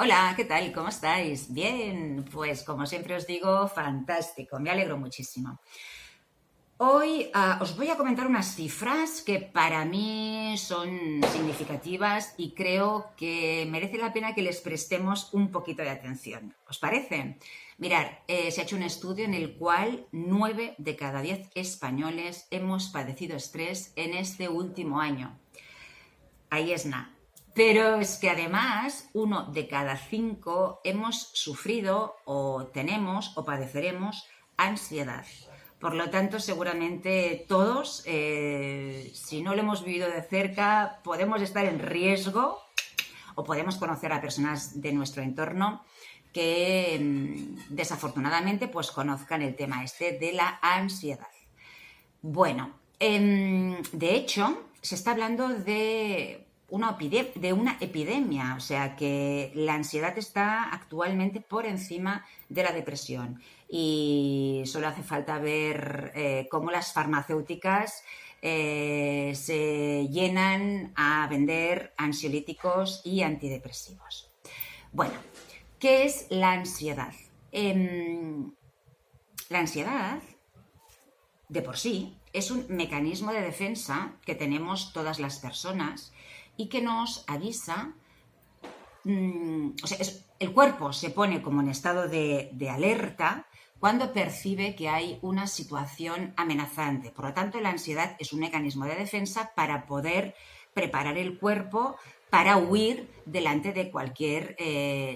Hola, ¿qué tal? ¿Cómo estáis? Bien, pues como siempre os digo, fantástico, me alegro muchísimo. Hoy os voy a comentar unas cifras que para mí son significativas y creo que merece la pena que les prestemos un poquito de atención. ¿Os parece? Mirar, se ha hecho un estudio en el cual 9 de cada 10 españoles hemos padecido estrés en este último año. Ahí es nada. Pero es que además 1 de cada 5 hemos sufrido o tenemos o padeceremos ansiedad. Por lo tanto, seguramente todos, si no lo hemos vivido de cerca, podemos estar en riesgo o podemos conocer a personas de nuestro entorno que desafortunadamente pues conozcan el tema este de la ansiedad. Bueno, de hecho, se está hablando de una epidemia, o sea que la ansiedad está actualmente por encima de la depresión y solo hace falta ver cómo las farmacéuticas se llenan a vender ansiolíticos y antidepresivos. Bueno, ¿qué es la ansiedad? La ansiedad de por sí es un mecanismo de defensa que tenemos todas las personas y que nos avisa, o sea, el cuerpo se pone como en estado de alerta cuando percibe que hay una situación amenazante. Por lo tanto, la ansiedad es un mecanismo de defensa para poder preparar el cuerpo para huir delante de cualquier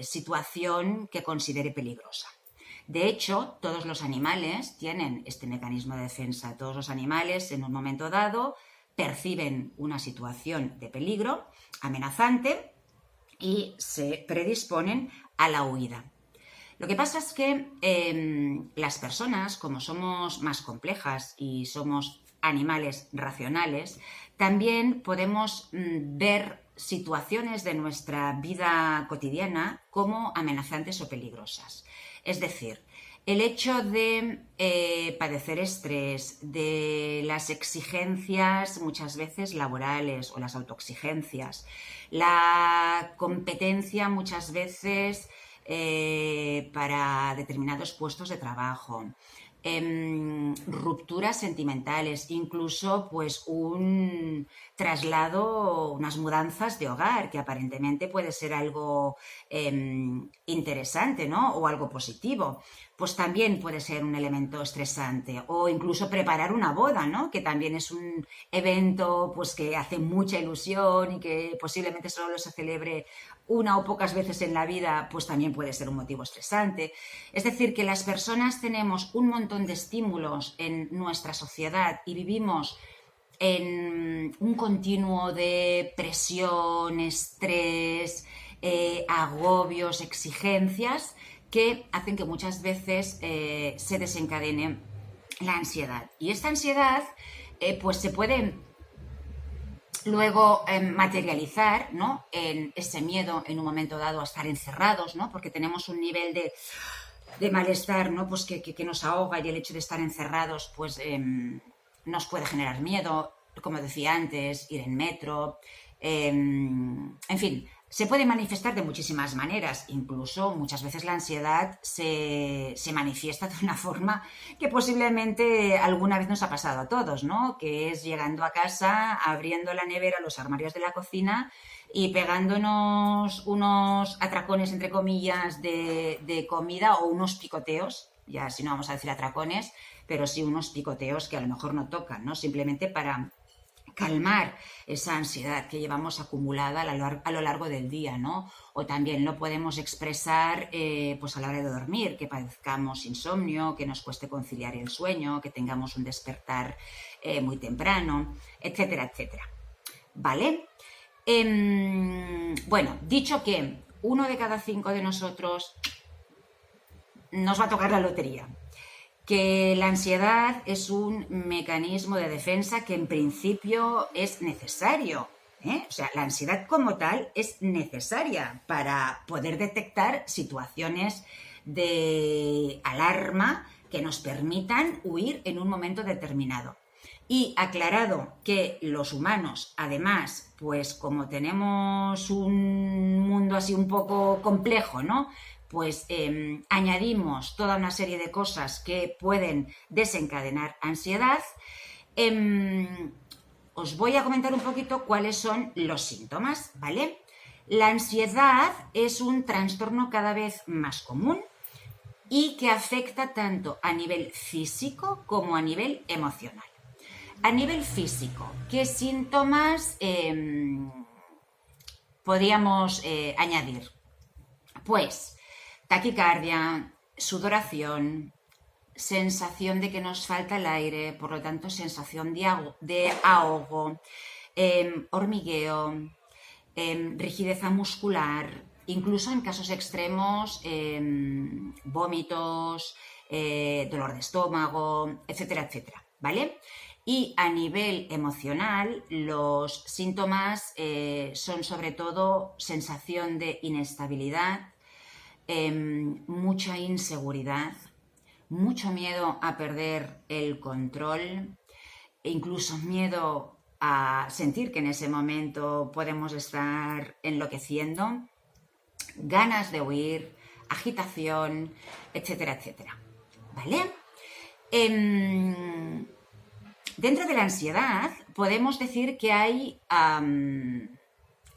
situación que considere peligrosa. De hecho, todos los animales tienen este mecanismo de defensa. Todos los animales, en un momento dado, perciben una situación de peligro amenazante y se predisponen a la huida. Lo que pasa es que las personas, como somos más complejas y somos animales racionales, también podemos ver situaciones de nuestra vida cotidiana como amenazantes o peligrosas. Es decir, el hecho de padecer estrés, de las exigencias muchas veces laborales o las autoexigencias, la competencia muchas veces para determinados puestos de trabajo, rupturas sentimentales, incluso pues un traslado, unas mudanzas de hogar, que aparentemente puede ser algo interesante, ¿no? O algo positivo, pues también puede ser un elemento estresante. O incluso preparar una boda, ¿no? Que también es un evento pues que hace mucha ilusión y que posiblemente solo se celebre una o pocas veces en la vida, pues también puede ser un motivo estresante. Es decir, que las personas tenemos un montón de estímulos en nuestra sociedad y vivimos en un continuo de presión, estrés, agobios, exigencias, que hacen que muchas veces se desencadene la ansiedad. Y esta ansiedad pues se puede luego materializar, ¿no? En ese miedo en un momento dado a estar encerrados, ¿no? Porque tenemos un nivel de malestar, ¿no? Pues que nos ahoga, y el hecho de estar encerrados pues nos puede generar miedo, como decía antes, ir en metro, en fin, se puede manifestar de muchísimas maneras. Incluso muchas veces la ansiedad se manifiesta de una forma que posiblemente alguna vez nos ha pasado a todos, ¿no? Que es llegando a casa, abriendo la nevera, los armarios de la cocina y pegándonos unos atracones, entre comillas, de comida, o unos picoteos, ya si no vamos a decir atracones, pero sí unos picoteos que a lo mejor no tocan, ¿no? Simplemente para calmar esa ansiedad que llevamos acumulada a lo largo del día, ¿no? O también lo podemos expresar pues a la hora de dormir, que padezcamos insomnio, que nos cueste conciliar el sueño, que tengamos un despertar muy temprano, etcétera, etcétera. ¿Vale? Bueno, dicho que 1 de cada 5 de nosotros nos va a tocar la lotería, que la ansiedad es un mecanismo de defensa que en principio es necesario, ¿eh? O sea, la ansiedad como tal es necesaria para poder detectar situaciones de alarma que nos permitan huir en un momento determinado. Y aclarado que los humanos, además, pues como tenemos un mundo así un poco complejo, ¿no? Pues añadimos toda una serie de cosas que pueden desencadenar ansiedad. Os voy a comentar un poquito cuáles son los síntomas, ¿vale? La ansiedad es un trastorno cada vez más común y que afecta tanto a nivel físico como a nivel emocional. A nivel físico, ¿qué síntomas podríamos añadir? Pues taquicardia, sudoración, sensación de que nos falta el aire, por lo tanto sensación de ahogo, hormigueo, rigidez muscular, incluso en casos extremos, vómitos, dolor de estómago, etcétera, etcétera, ¿vale? Y a nivel emocional, los síntomas son sobre todo sensación de inestabilidad, mucha inseguridad, mucho miedo a perder el control, e incluso miedo a sentir que en ese momento podemos estar enloqueciendo, ganas de huir, agitación, etcétera, etcétera, ¿vale? Dentro de la ansiedad podemos decir que hay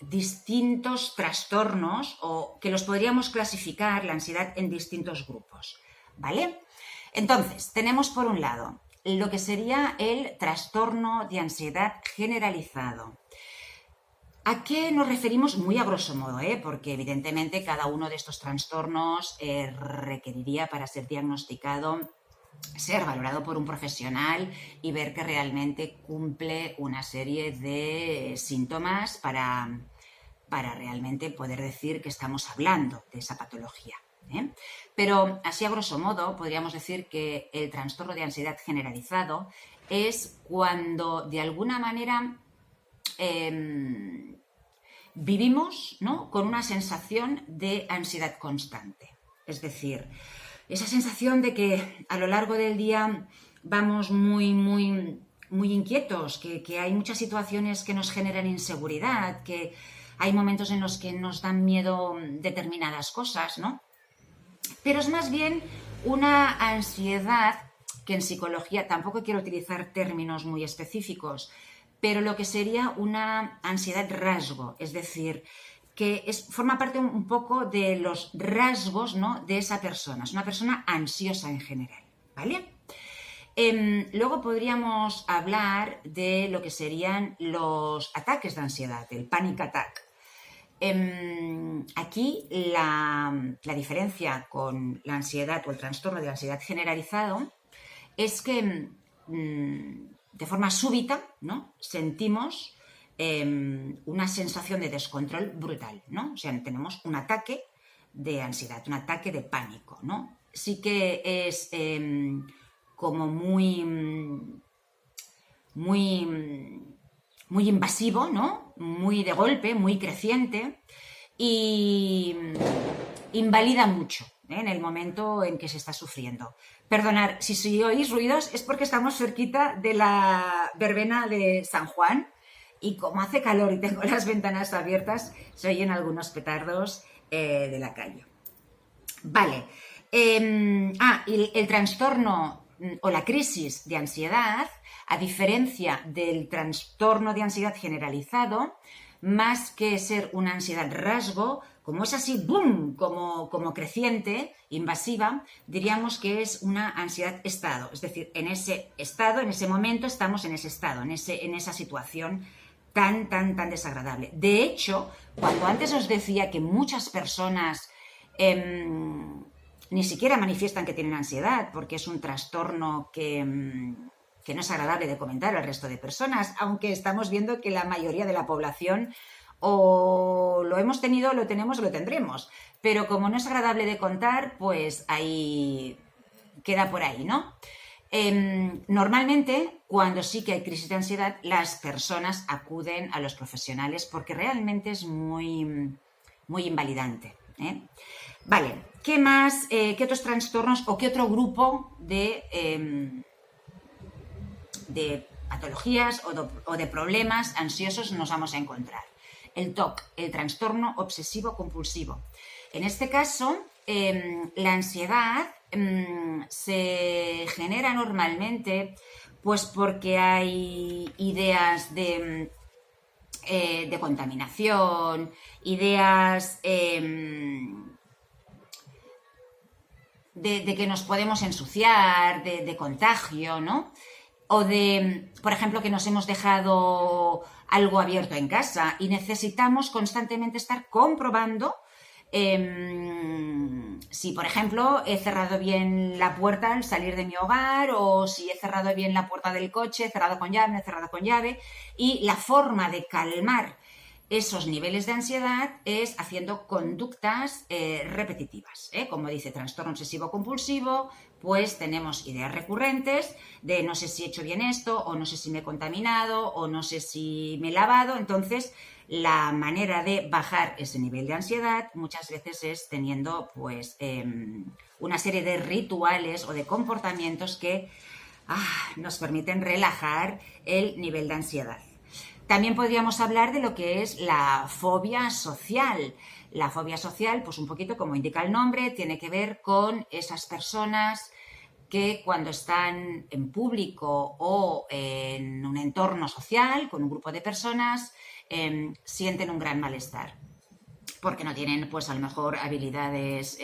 distintos trastornos o que los podríamos clasificar la ansiedad en distintos grupos, ¿vale? Entonces, tenemos por un lado lo que sería el trastorno de ansiedad generalizado. ¿A qué nos referimos? Muy a grosso modo, porque evidentemente cada uno de estos trastornos requeriría para ser diagnosticado ser valorado por un profesional y ver que realmente cumple una serie de síntomas para realmente poder decir que estamos hablando de esa patología. Pero así a grosso modo podríamos decir que el trastorno de ansiedad generalizado es cuando de alguna manera vivimos, ¿no?, con una sensación de ansiedad constante. Es decir, esa sensación de que a lo largo del día vamos muy inquietos, que hay muchas situaciones que nos generan inseguridad, que hay momentos en los que nos dan miedo determinadas cosas, ¿no? Pero es más bien una ansiedad que en psicología, tampoco quiero utilizar términos muy específicos, pero lo que sería una ansiedad rasgo, es decir, que forma parte un poco de los rasgos, ¿no?, de esa persona. Es una persona ansiosa en general, ¿vale? Luego podríamos hablar de lo que serían los ataques de ansiedad, el panic attack. Aquí la diferencia con la ansiedad o el trastorno de ansiedad generalizado es que de forma súbita, ¿no?, sentimos una sensación de descontrol brutal, ¿no? O sea, tenemos un ataque de ansiedad, un ataque de pánico, ¿no? Sí que es como muy invasivo, ¿no? Muy de golpe, muy creciente y invalida mucho en el momento en que se está sufriendo. Perdonad, si oís ruidos es porque estamos cerquita de la verbena de San Juan y como hace calor y tengo las ventanas abiertas, se oyen algunos petardos de la calle. Vale. Y el trastorno o la crisis de ansiedad, a diferencia del trastorno de ansiedad generalizado, más que ser una ansiedad rasgo, como es así, ¡boom!, como creciente, invasiva, diríamos que es una ansiedad estado. Es decir, en ese estado, en ese momento, estamos en ese estado, en esa situación tan desagradable. De hecho, cuando antes os decía que muchas personas ni siquiera manifiestan que tienen ansiedad, porque es un trastorno que no es agradable de comentar al resto de personas, aunque estamos viendo que la mayoría de la población o lo hemos tenido, lo tenemos o lo tendremos. Pero como no es agradable de contar, pues ahí queda por ahí, ¿no? Normalmente, cuando sí que hay crisis de ansiedad, las personas acuden a los profesionales porque realmente es muy invalidante. Vale, ¿qué más? ¿Qué otros trastornos o qué otro grupo de patologías o de problemas ansiosos nos vamos a encontrar. El TOC, el trastorno obsesivo compulsivo. En este caso, la ansiedad se genera normalmente pues porque hay ideas de contaminación, ideas de que nos podemos ensuciar, de contagio, ¿no? O de, por ejemplo, que nos hemos dejado algo abierto en casa y necesitamos constantemente estar comprobando si, por ejemplo, he cerrado bien la puerta al salir de mi hogar, o si he cerrado bien la puerta del coche, he cerrado con llave, no he cerrado con llave. Y la forma de calmar esos niveles de ansiedad es haciendo conductas repetitivas, como dice trastorno obsesivo compulsivo, pues tenemos ideas recurrentes de no sé si he hecho bien esto, o no sé si me he contaminado, o no sé si me he lavado. Entonces, la manera de bajar ese nivel de ansiedad muchas veces es teniendo pues una serie de rituales o de comportamientos que nos permiten relajar el nivel de ansiedad. También podríamos hablar de lo que es la fobia social. La fobia social, pues un poquito como indica el nombre, tiene que ver con esas personas que cuando están en público o en un entorno social, con un grupo de personas, sienten un gran malestar. Porque no tienen, pues a lo mejor, habilidades,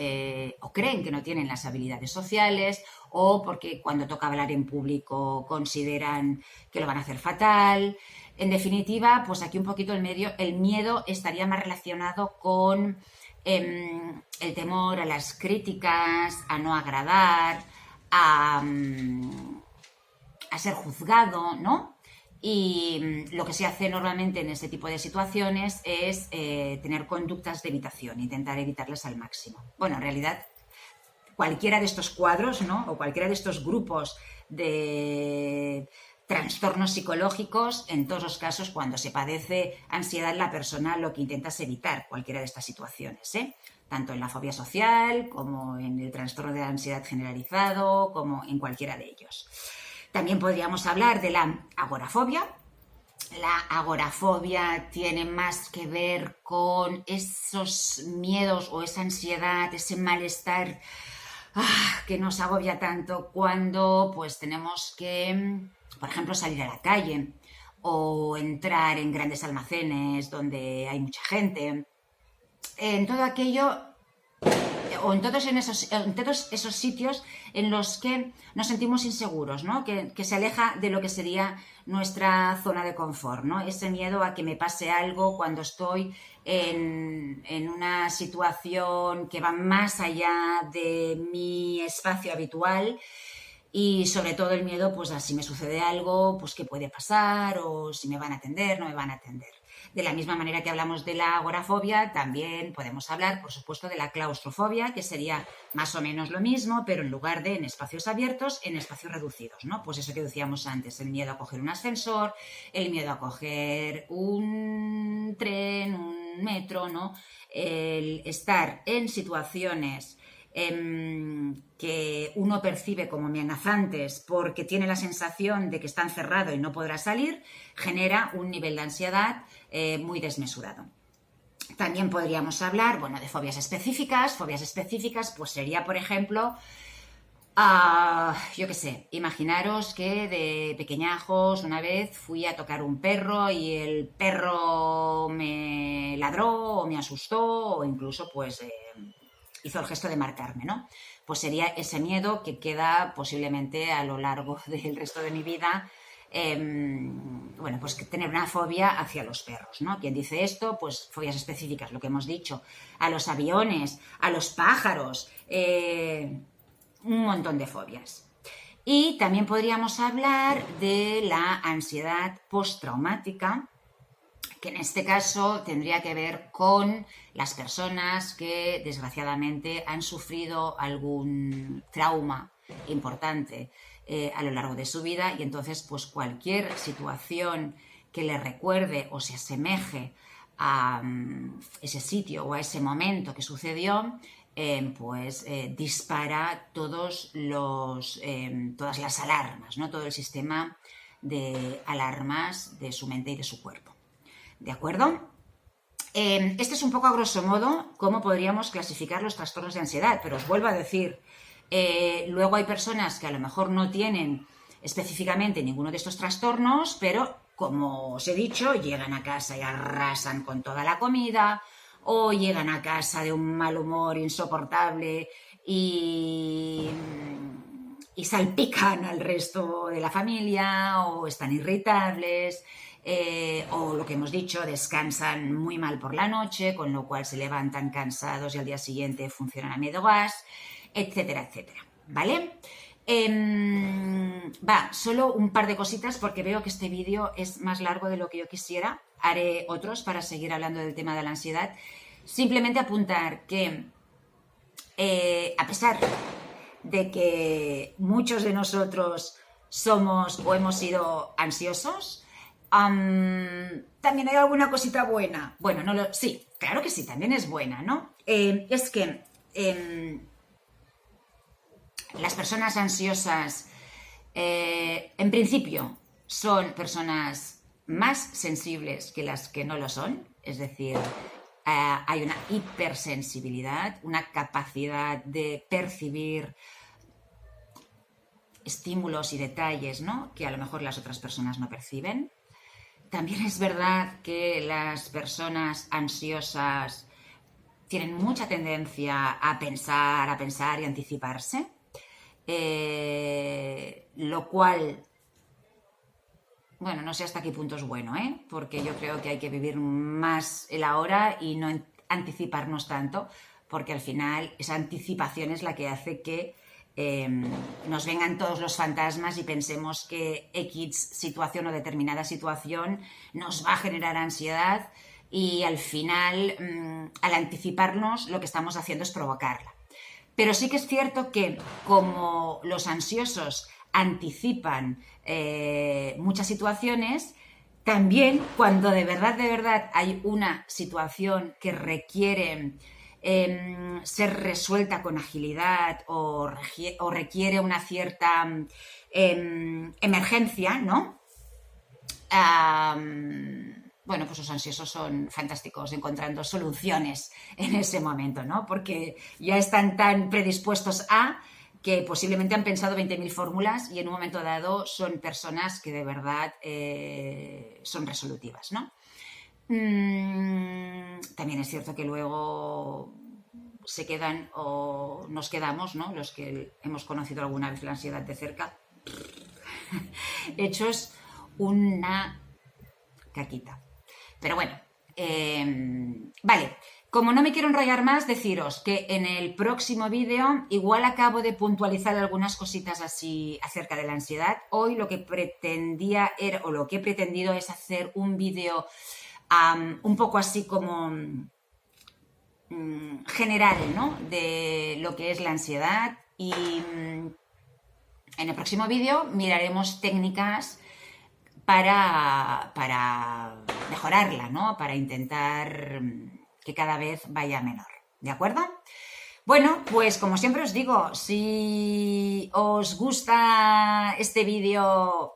o creen que no tienen las habilidades sociales, o porque cuando toca hablar en público consideran que lo van a hacer fatal. En definitiva, pues aquí un poquito el miedo estaría más relacionado con el temor a las críticas, a no agradar, a ser juzgado, ¿no? Y lo que se hace normalmente en este tipo de situaciones es tener conductas de evitación, intentar evitarlas al máximo. Bueno, en realidad, cualquiera de estos cuadros, ¿no? O cualquiera de estos grupos de trastornos psicológicos, en todos los casos, cuando se padece ansiedad, la persona lo que intenta es evitar cualquiera de estas situaciones, tanto en la fobia social, como en el trastorno de ansiedad generalizado, como en cualquiera de ellos. También podríamos hablar de la agorafobia. La agorafobia tiene más que ver con esos miedos o esa ansiedad, ese malestar que nos agobia tanto cuando pues tenemos que, por ejemplo, salir a la calle o entrar en grandes almacenes donde hay mucha gente. En todo aquello, o en todos esos sitios en los que nos sentimos inseguros, ¿no? Que se aleja de lo que sería nuestra zona de confort, ¿no? Ese miedo a que me pase algo cuando estoy en una situación que va más allá de mi espacio habitual. Y sobre todo el miedo, pues a si me sucede algo, pues qué puede pasar, o si me van a atender, no me van a atender. De la misma manera que hablamos de la agorafobia, también podemos hablar, por supuesto, de la claustrofobia, que sería más o menos lo mismo, pero en lugar de en espacios abiertos, en espacios reducidos, ¿no? Pues eso que decíamos antes, el miedo a coger un ascensor, el miedo a coger un tren, un metro, ¿no? El estar en situaciones que uno percibe como amenazantes porque tiene la sensación de que está encerrado y no podrá salir, genera un nivel de ansiedad muy desmesurado. También podríamos hablar, bueno, de fobias específicas. Fobias específicas, pues sería, por ejemplo, yo qué sé, imaginaros que de pequeñajos una vez fui a tocar un perro y el perro me ladró o me asustó o incluso pues hizo el gesto de marcarme, ¿no? Pues sería ese miedo que queda posiblemente a lo largo del resto de mi vida, bueno, pues tener una fobia hacia los perros, ¿no? Quien dice esto, pues fobias específicas, lo que hemos dicho, a los aviones, a los pájaros, un montón de fobias. Y también podríamos hablar de la ansiedad postraumática, que en este caso tendría que ver con las personas que desgraciadamente han sufrido algún trauma importante a lo largo de su vida, y entonces pues cualquier situación que le recuerde o se asemeje a ese sitio o a ese momento que sucedió, pues dispara todas las alarmas, ¿no? Todo el sistema de alarmas de su mente y de su cuerpo. ¿De acuerdo? Este es un poco a grosso modo cómo podríamos clasificar los trastornos de ansiedad, pero os vuelvo a decir, luego hay personas que a lo mejor no tienen específicamente ninguno de estos trastornos, pero como os he dicho, llegan a casa y arrasan con toda la comida, o llegan a casa de un mal humor insoportable y salpican al resto de la familia, o están irritables, o lo que hemos dicho, descansan muy mal por la noche, con lo cual se levantan cansados y al día siguiente funcionan a medio gas, etcétera, etcétera, ¿vale? Solo un par de cositas porque veo que este vídeo es más largo de lo que yo quisiera. Haré otros para seguir hablando del tema de la ansiedad. Simplemente apuntar que a pesar de que muchos de nosotros somos o hemos sido ansiosos, también hay alguna cosita buena. Bueno, sí, claro que sí, también es buena, ¿no? Es que las personas ansiosas, en principio, son personas más sensibles que las que no lo son, es decir, hay una hipersensibilidad, una capacidad de percibir estímulos y detalles, ¿no?, que a lo mejor las otras personas no perciben. También es verdad que las personas ansiosas tienen mucha tendencia a pensar y anticiparse, lo cual, bueno, no sé hasta qué punto es bueno, porque yo creo que hay que vivir más el ahora y no anticiparnos tanto, porque al final esa anticipación es la que hace que nos vengan todos los fantasmas y pensemos que X situación o determinada situación nos va a generar ansiedad y al final, al anticiparnos, lo que estamos haciendo es provocarla. Pero sí que es cierto que como los ansiosos anticipan muchas situaciones, también cuando de verdad hay una situación que requiere ser resuelta con agilidad o requiere una cierta emergencia, ¿no? Bueno, pues los ansiosos son fantásticos encontrando soluciones en ese momento, ¿no? Porque ya están tan predispuestos a que posiblemente han pensado 20.000 fórmulas y en un momento dado son personas que de verdad son resolutivas, ¿no? También es cierto que luego se quedan o nos quedamos, ¿no?, los que hemos conocido alguna vez la ansiedad de cerca, hechos una caquita. Pero bueno, vale, como no me quiero enrollar más, deciros que en el próximo vídeo igual acabo de puntualizar algunas cositas así acerca de la ansiedad. Hoy lo que pretendía era, o lo que he pretendido es hacer un vídeo un poco así como general, ¿no?, de lo que es la ansiedad, y en el próximo vídeo miraremos técnicas para mejorarla, ¿no?, para intentar que cada vez vaya menor, ¿de acuerdo? Bueno, pues como siempre os digo, si os gusta este vídeo,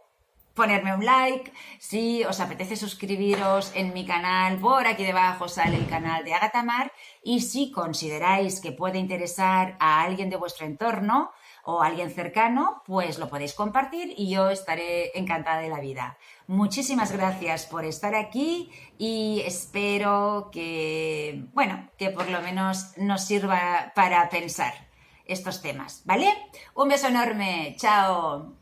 ponerme un like. Si os apetece suscribiros en mi canal, por aquí debajo sale el canal de Ágata Mar, y si consideráis que puede interesar a alguien de vuestro entorno o a alguien cercano, pues lo podéis compartir y yo estaré encantada de la vida. Muchísimas gracias por estar aquí y espero que, bueno, que por lo menos nos sirva para pensar estos temas, ¿vale? Un beso enorme, chao.